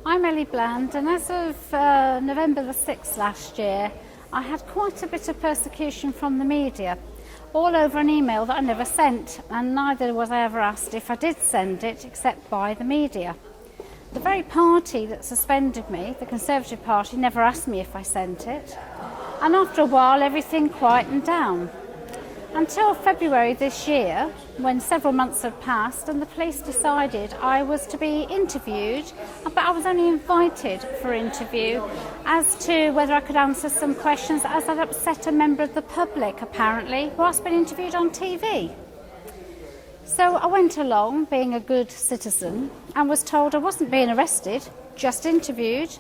I'm Ellie Bland, and as of November the 6th last year, I had quite a bit of persecution from the media, all over an email that I never sent, and neither was I ever asked if I did send it, except by the media. The very party that suspended me, the Conservative Party, never asked me if I sent it, and after a while everything quietened down. Until February this year, when several months had passed and the police decided I was to be interviewed, but I was only invited for interview as to whether I could answer some questions as I'd upset a member of the public, apparently, whilst being interviewed on TV. So I went along, being a good citizen, and was told I wasn't being arrested, just interviewed,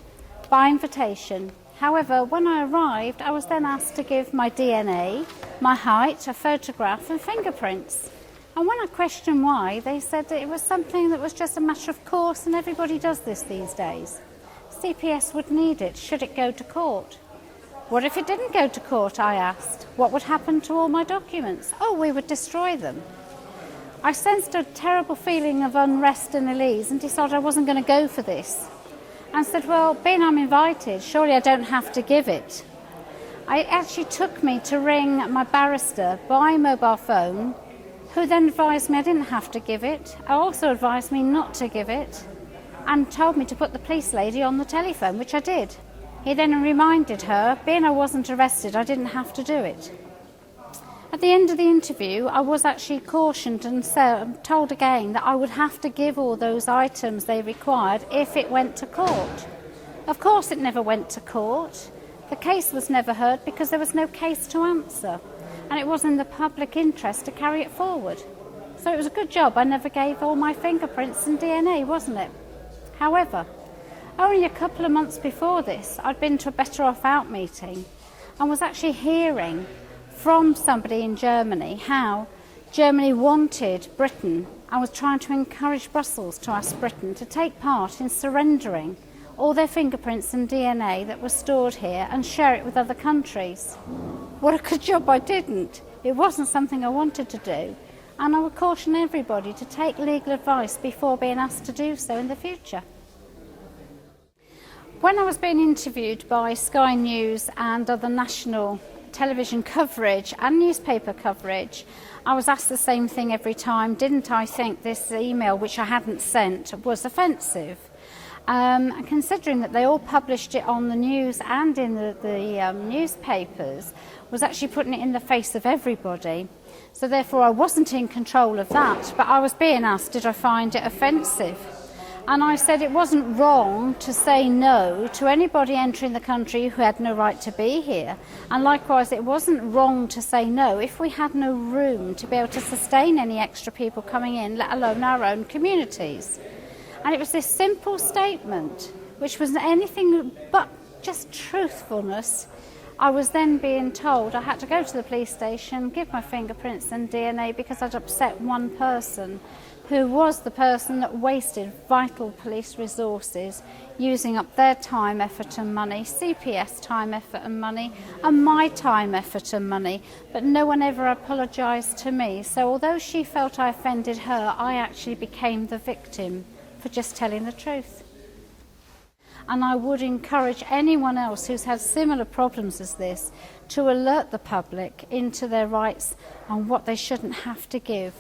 by invitation. However, when I arrived, I was then asked to give my DNA, my height, a photograph and fingerprints. And when I questioned why, they said that it was something that was just a matter of course and everybody does this these days. CPS would need it should it go to court. What if it didn't go to court, I asked. What would happen to all my documents? Oh, we would destroy them. I sensed a terrible feeling of unrest and unease and decided I wasn't going to go for this. And said, well, being I'm invited, surely I don't have to give it. It actually took me to ring my barrister by mobile phone, who then advised me I didn't have to give it. Also advised me not to give it, and told me to put the police lady on the telephone, which I did. He then reminded her, being I wasn't arrested, I didn't have to do it. At the end of the interview, I was actually cautioned and told again that I would have to give all those items they required if it went to court. Of course it never went to court. The case was never heard because there was no case to answer, and it was in the public interest to carry it forward. So it was a good job I never gave all my fingerprints and DNA, wasn't it? However, only a couple of months before this, I'd been to a Better Off Out meeting and was actually hearing from somebody in Germany how Germany wanted Britain and was trying to encourage Brussels to ask Britain to take part in surrendering all their fingerprints and DNA that were stored here and share it with other countries. What a good job I didn't. It wasn't something I wanted to do, and I would caution everybody to take legal advice before being asked to do so in the future. When I was being interviewed by Sky News and other national television coverage and newspaper coverage, I was asked the same thing every time. Didn't I think this email, which I hadn't sent, was offensive? And considering that they all published it on the news and in the newspapers, was actually putting it in the face of everybody. So therefore I wasn't in control of that, but I was being asked, did I find it offensive? And I said it wasn't wrong to say no to anybody entering the country who had no right to be here. And likewise, it wasn't wrong to say no if we had no room to be able to sustain any extra people coming in, let alone our own communities. And it was this simple statement, which was anything but just truthfulness. I was then being told I had to go to the police station, give my fingerprints and DNA because I'd upset one person, who was the person that wasted vital police resources, using up their time, effort and money, CPS time, effort and money, and my time, effort and money. But no one ever apologised to me. So although she felt I offended her, I actually became the victim for just telling the truth. And I would encourage anyone else who's had similar problems as this to alert the public into their rights and what they shouldn't have to give.